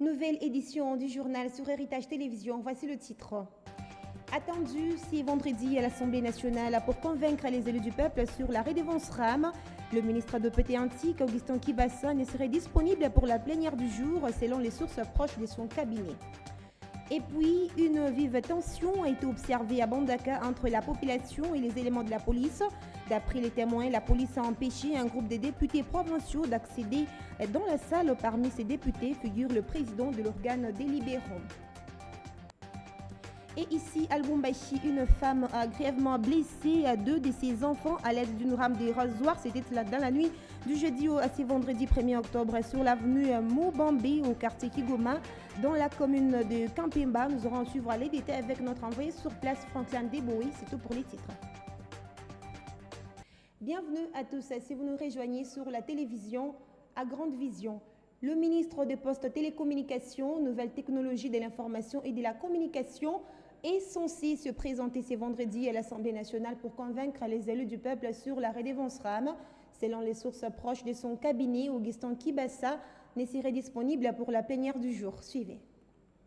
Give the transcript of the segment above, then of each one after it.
Nouvelle édition du journal sur Héritage Télévision. Voici le titre. Attendu ce vendredi à l'Assemblée nationale pour convaincre les élus du peuple sur la redevance RAM, le ministre de Pété Antique, Augustin Kibassa, ne serait disponible pour la plénière du jour selon les sources proches de son cabinet. Et puis, une vive tension a été observée à Bandaka entre la population et les éléments de la police. D'après les témoins, la police a empêché un groupe de députés provinciaux d'accéder dans la salle. Parmi ces députés figure le président de l'organe délibérant. Et ici, à Lubumbashi, une femme a grièvement blessé deux de ses enfants à l'aide d'une rame de rasoir. C'était dans la nuit du jeudi à ce vendredi 1er octobre sur l'avenue Moubambé au quartier Kigoma dans la commune de Kampemba. Nous aurons à suivre les détails avec notre envoyé sur place Franklin Deboé. C'est tout pour les titres. Bienvenue à tous si vous nous rejoignez sur la télévision à Grande Vision. Le ministre des Postes, Télécommunications, Nouvelles Technologies de l'Information et de la Communication est censé se présenter ce vendredi à l'Assemblée nationale pour convaincre les élus du peuple sur la redevance RAM. Selon les sources proches de son cabinet, Augustin Kibassa ne serait disponible pour la plénière du jour. Suivez.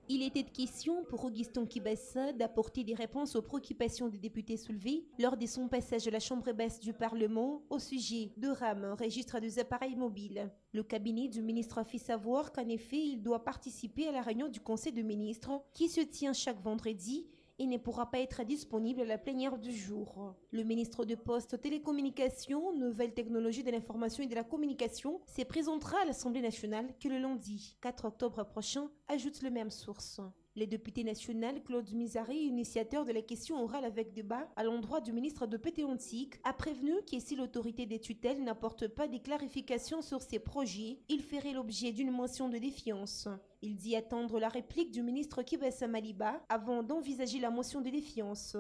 Il était question pour Augustin Kibassa d'apporter des réponses aux préoccupations des députés soulevées lors de son passage à la Chambre basse du Parlement au sujet de RAM, registre des appareils mobiles. Le cabinet du ministre a fait savoir qu'en effet, il doit participer à la réunion du Conseil des ministres qui se tient chaque vendredi et ne pourra pas être disponible à la plénière du jour. Le ministre de Postes, Télécommunications, Nouvelles Technologies de l'Information et de la Communication se présentera à l'Assemblée nationale que le lundi 4 octobre prochain, ajoute le même source. Le député national Claude Mizaré, initiateur de la question orale avec débat à l'endroit du ministre de Pété Antique, a prévenu que si l'autorité des tutelles n'apporte pas des clarifications sur ces projets, il ferait l'objet d'une motion de défiance. Il dit attendre la réplique du ministre Kibassa Maliba avant d'envisager la motion de défiance.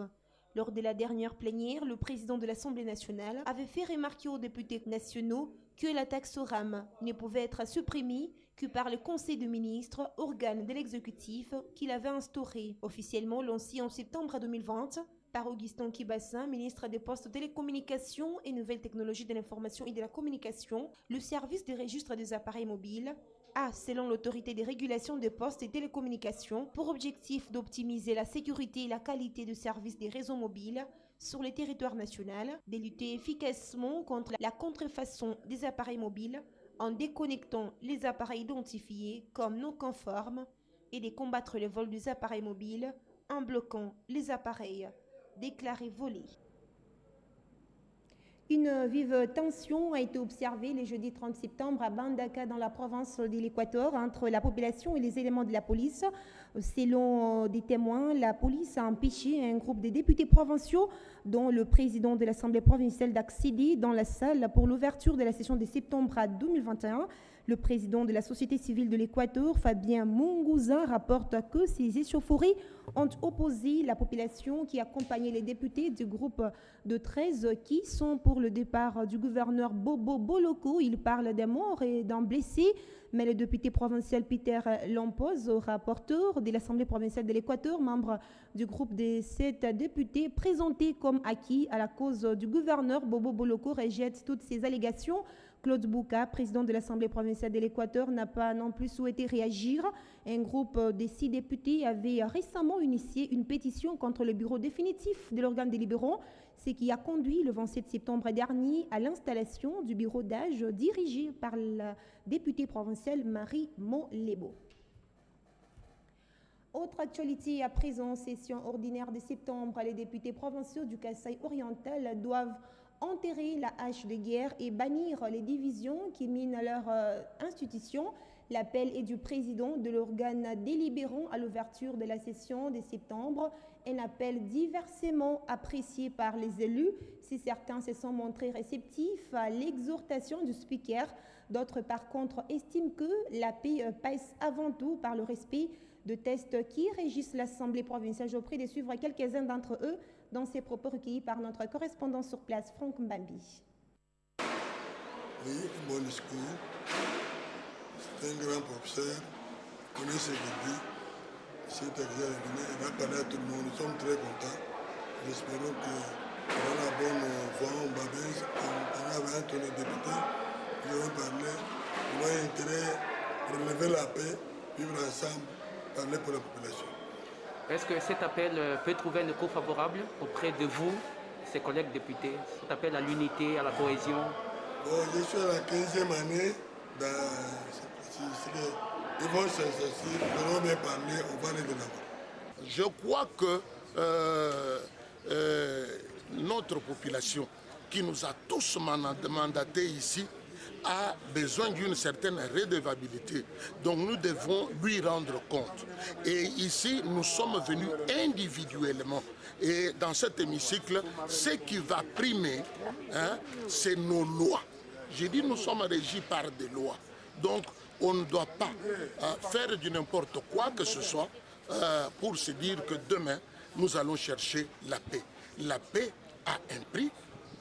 Lors de la dernière plénière, le président de l'Assemblée nationale avait fait remarquer aux députés nationaux que la taxe RAM ne pouvait être supprimée que par le Conseil des ministres, organe de l'exécutif qu'il avait instauré, officiellement lancé en septembre 2020 par Augustin Kibassa, ministre des Postes, Télécommunications et Nouvelles Technologies de l'Information et de la Communication. Le service des registres des appareils mobiles a, selon l'autorité des régulations des postes et télécommunications, pour objectif d'optimiser la sécurité et la qualité de service des réseaux mobiles sur le territoire national, de lutter efficacement contre la contrefaçon des appareils mobiles en déconnectant les appareils identifiés comme non conformes et de combattre le vol des appareils mobiles en bloquant les appareils déclarés volés. Une vive tension a été observée le jeudi 30 septembre à Bandaka dans la province de l'Équateur entre la population et les éléments de la police. Selon des témoins, la police a empêché un groupe de députés provinciaux, dont le président de l'Assemblée provinciale, d'accéder dans la salle pour l'ouverture de la session de septembre 2021. Le président de la société civile de l'Équateur, Fabien Munguza, rapporte que ces échauffourées ont opposé la population qui accompagnait les députés du groupe de 13 qui sont pour le départ du gouverneur Bobo Boloko. Il parle d'un mort et d'un blessé, mais le député provincial Peter Lampoz, rapporteur de l'Assemblée provinciale de l'Équateur, membre du groupe des 7 députés présentés comme acquis à la cause du gouverneur Bobo Boloko, rejette toutes ces allégations. Claude Bouka, président de l'Assemblée provinciale de l'Équateur, n'a pas non plus souhaité réagir. Un groupe de 6 députés avait récemment initié une pétition contre le bureau définitif de l'organe délibérant, ce qui a conduit le 27 septembre dernier à l'installation du bureau d'âge dirigé par la députée provinciale Marie Molebo. Autre actualité à présent, session ordinaire de septembre, les députés provinciaux du Kasaï oriental doivent enterrer la hache de guerre et bannir les divisions qui minent leur institution. L'appel est du président de l'organe délibérant à l'ouverture de la session de septembre, un appel diversement apprécié par les élus. Si certains se sont montrés réceptifs à l'exhortation du speaker, d'autres par contre estiment que la paix passe avant tout par le respect de tests qui régissent l'Assemblée provinciale. Je vous prie de suivre quelques-uns d'entre eux dans ces propos recueillis par notre correspondant sur place, Franck Mbambi. Oui, un bon discours. C'est un grand professeur. Il connaît ce qu'il dit. C'est examiné. Il va parler à tout le monde. Nous sommes très contents. Nous espérons que dans la bonne voie, on va bien. On avec tous les députés. Nous allons parler. Nous avons intérêt à relever la paix vivre ensemble, parler pour la population. Est-ce que cet appel peut trouver un écho favorable auprès de vous, ses collègues députés? Cet appel à l'unité, à la cohésion? Bon, je suis à la 15e année. Ils vont s'asseoir, ils vont bien parler, on va aller de l'avant. Je crois que notre population, qui nous a tous mandatés ici, a besoin d'une certaine redevabilité. Donc nous devons lui rendre compte. Et ici, nous sommes venus individuellement. Et dans cet hémicycle, ce qui va primer, c'est nos lois. J'ai dit, nous sommes régis par des lois. Donc, on ne doit pas faire du n'importe quoi que ce soit pour se dire que demain, nous allons chercher la paix. La paix a un prix,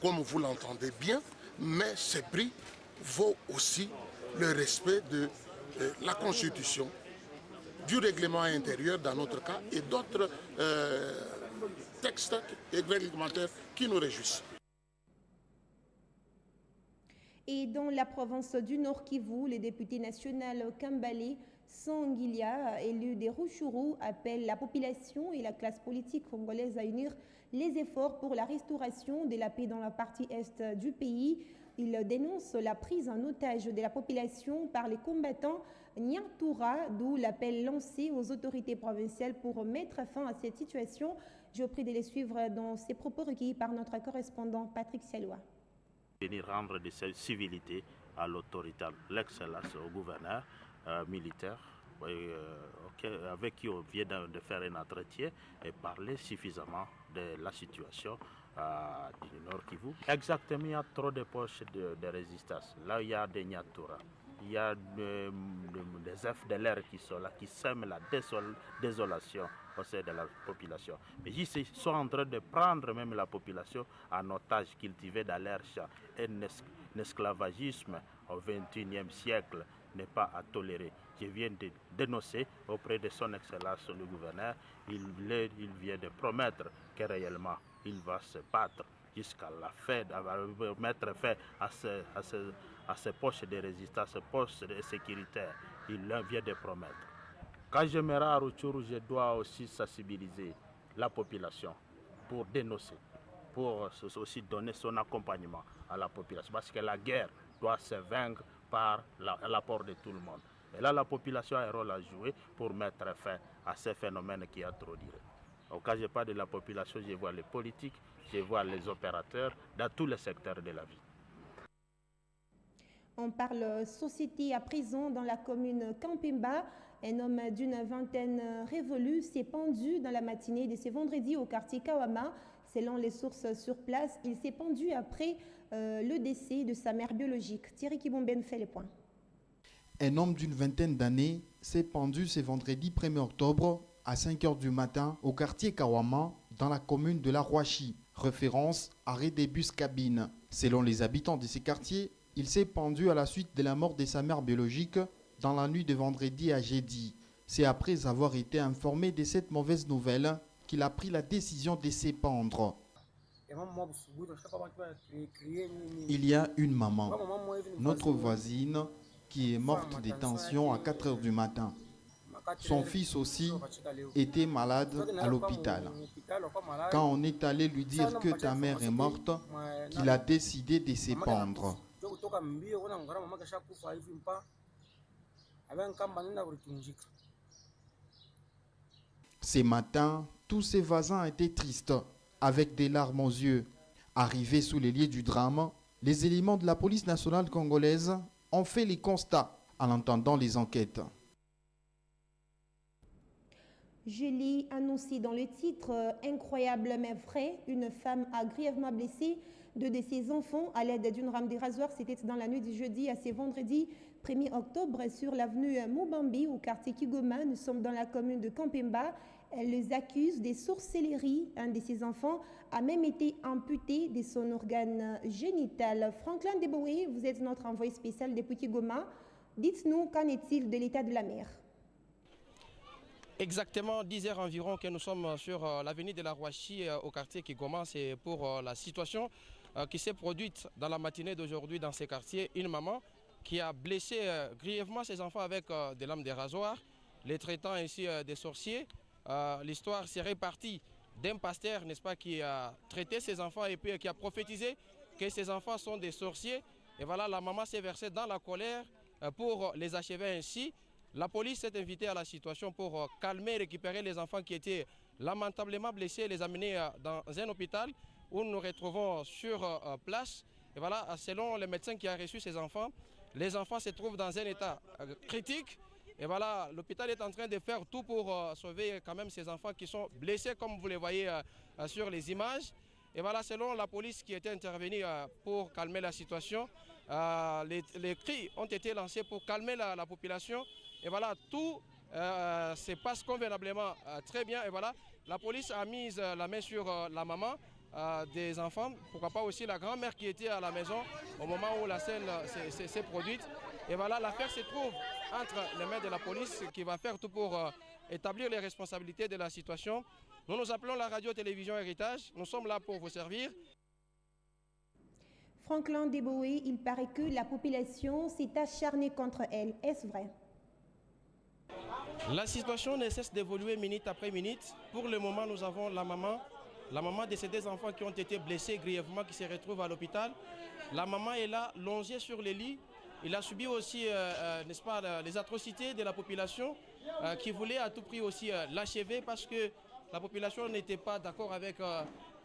comme vous l'entendez bien, mais ce prix vaut aussi le respect de la Constitution, du règlement intérieur dans notre cas et d'autres textes réglementaires qui nous réjouissent. Et dans la province du Nord Kivu, le député national Kambale Sangilia, élu des Rutshuru, appelle la population et la classe politique congolaise à unir les efforts pour la restauration de la paix dans la partie est du pays. Il dénonce la prise en otage de la population par les combattants Nyantura, d'où l'appel lancé aux autorités provinciales pour mettre fin à cette situation. Je vous prie de les suivre dans ces propos recueillis par notre correspondant Patrick Sialois. Venir rendre de cette civilité à l'autorité, l'excellence, au gouverneur militaire, avec qui on vient de faire un entretien et parler suffisamment de la situation du Nord Kivu. Exactement, il y a trop de poches de résistance. Là, il y a des Nyatura, il y a des FDLR qui sont là, qui sèment la désolation au sein de la population. Mais ils sont en train de prendre même la population en otage, cultivée dans leur champ. Un esclavagisme au XXIe siècle n'est pas à tolérer. Je viens de dénoncer auprès de son Excellence le gouverneur. Il vient de promettre que réellement il va se battre jusqu'à la fin, mettre fin à ces poches de résistance, ces poches de sécurité. Il vient de promettre. Quand je me rends à Rutshuru, je dois aussi sensibiliser la population pour dénoncer, pour aussi donner son accompagnement à la population. Parce que la guerre doit se vaincre par l'apport de tout le monde. Et là, la population a un rôle à jouer pour mettre fin à ces phénomènes qui a trop duré. Quand je parle de la population, je vois les politiques, je vois les opérateurs dans tous les secteurs de la vie. On parle société à prison dans la commune Kampemba. Un homme d'une vingtaine révolue s'est pendu dans la matinée de ce vendredi au quartier Kawama. Selon les sources sur place, il s'est pendu après le décès de sa mère biologique. Thierry Kibomben fait les points. Un homme d'une vingtaine d'années s'est pendu ce vendredi 1er octobre à 5 h du matin au quartier Kawama dans la commune de la Rouachi, référence arrêt des bus cabines. Selon les habitants de ces quartiers, il s'est pendu à la suite de la mort de sa mère biologique dans la nuit de vendredi à jeudi. C'est après avoir été informé de cette mauvaise nouvelle qu'il a pris la décision de s'épandre. Il y a une maman, notre voisine, qui est morte de tension à 4 h du matin. Son fils aussi était malade à l'hôpital. Quand on est allé lui dire que ta mère est morte, qu'il a décidé de s'épandre. Ce matin, tous ses voisins étaient tristes, avec des larmes aux yeux. Arrivés sous les lieux du drame, les éléments de la police nationale congolaise ont fait les constats en entendant les enquêtes. Je l'ai annoncé dans le titre, incroyable mais vrai, une femme a grièvement blessé deux de ses enfants à l'aide d'une rame de rasoir. C'était dans la nuit du jeudi à ce vendredi 1er octobre sur l'avenue Mubambi au quartier Kigoma. Nous sommes dans la commune de Kampemba. Elle les accuse de sorcellerie. Un de ses enfants a même été amputé de son organe génital. Franklin Deboué, vous êtes notre envoyé spécial depuis Kigoma. Dites-nous, qu'en est-il de l'état de la mer? Exactement 10 h environ que nous sommes sur l'avenue de la Rouachi au quartier Kigoma. C'est pour la situation qui s'est produite dans la matinée d'aujourd'hui dans ces quartiers. Une maman qui a blessé grièvement ses enfants avec des lames de rasoir. les traitant ainsi des sorciers. L'histoire serait partie d'un pasteur, n'est-ce pas, qui a traité ses enfants et puis qui a prophétisé que ses enfants sont des sorciers. Et voilà, la maman s'est versée dans la colère pour les achever ainsi. La police s'est invitée à la situation pour calmer et récupérer les enfants qui étaient lamentablement blessés, les amener dans un hôpital où nous nous retrouvons sur place. Et voilà, selon les médecins qui ont reçu ces enfants, les enfants se trouvent dans un état critique. Et voilà, l'hôpital est en train de faire tout pour sauver quand même ces enfants qui sont blessés, comme vous les voyez sur les images. Et voilà, selon la police qui était intervenue pour calmer la situation, les cris ont été lancés pour calmer la population. Et voilà, tout se passe convenablement très bien. Et voilà, la police a mis la main sur la maman des enfants, pourquoi pas aussi la grand-mère qui était à la maison au moment où la scène s'est produite. Et voilà, l'affaire se trouve entre les mains de la police qui va faire tout pour établir les responsabilités de la situation. Nous nous appelons la radio-télévision Héritage. Nous sommes là pour vous servir. Franklin Deboé, il paraît que la population s'est acharnée contre elle. Est-ce vrai? La situation ne cesse d'évoluer minute après minute. Pour le moment, nous avons la maman de ces deux enfants qui ont été blessés grièvement, qui se retrouvent à l'hôpital. La maman est là, longée sur les lits. Il a subi aussi, n'est-ce pas, les atrocités de la population qui voulait à tout prix aussi l'achever parce que la population n'était pas d'accord avec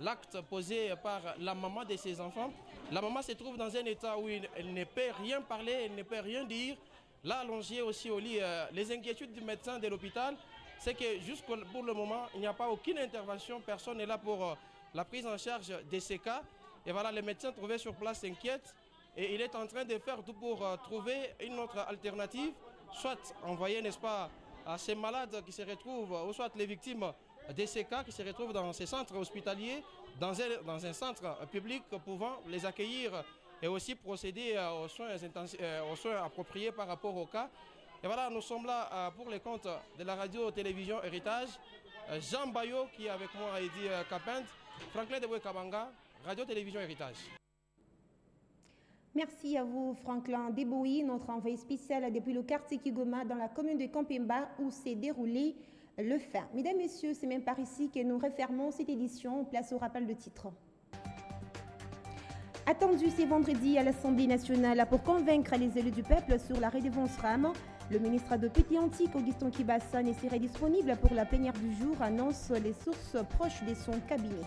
l'acte posé par la maman de ses enfants. La maman se trouve dans un état où elle ne peut rien parler, elle ne peut rien dire. Là, allongée aussi au lit, les inquiétudes du médecin de l'hôpital, c'est que jusqu'au pour le moment, il n'y a pas aucune intervention, personne n'est là pour la prise en charge de ces cas. Et voilà, les médecins trouvés sur place s'inquiètent et il est en train de faire tout pour trouver une autre alternative, soit envoyer, n'est-ce pas, à ces malades qui se retrouvent, ou soit les victimes de ces cas qui se retrouvent dans ces centres hospitaliers, dans un centre public pouvant les accueillir et aussi procéder aux soins appropriés par rapport au cas. Et voilà, nous sommes là pour les comptes de la radio-télévision Héritage. Jean Bayo qui est avec moi, Heidi Kapent, Franklin Deboé Kabanga, radio-télévision Héritage. Merci à vous, Franklin Deboé, notre envoyé spécial depuis le quartier Kigoma dans la commune de Kampemba où s'est déroulé le fait. Mesdames, Messieurs, c'est même par ici que nous refermons cette édition. Place au rappel de titres. Attendu ce vendredi à l'Assemblée nationale pour convaincre les élus du peuple sur la redevance RAM, le ministre de Petit Antique, Augustin Kibasson, serait disponible pour la plénière du jour, annonce les sources proches de son cabinet.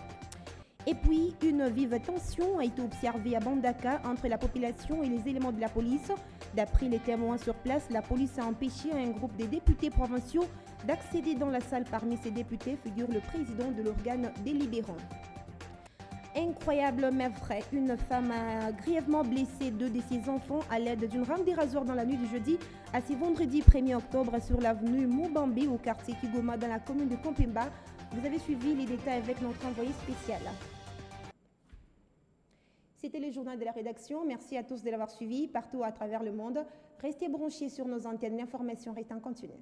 Et puis, une vive tension a été observée à Bandaka entre la population et les éléments de la police. D'après les témoins sur place, la police a empêché un groupe de députés provinciaux d'accéder dans la salle. Parmi ces députés figure le président de l'organe délibérant. Incroyable mais vrai, une femme a grièvement blessé 2 de ses enfants à l'aide d'une rame de rasoir dans la nuit du jeudi à ce vendredi 1er octobre sur l'avenue Moubambé au quartier Kigoma dans la commune de Kampemba. Vous avez suivi les détails avec notre envoyé spécial. C'était le journal de la rédaction. Merci à tous de l'avoir suivi partout à travers le monde. Restez branchés sur nos antennes. L'information reste en continu.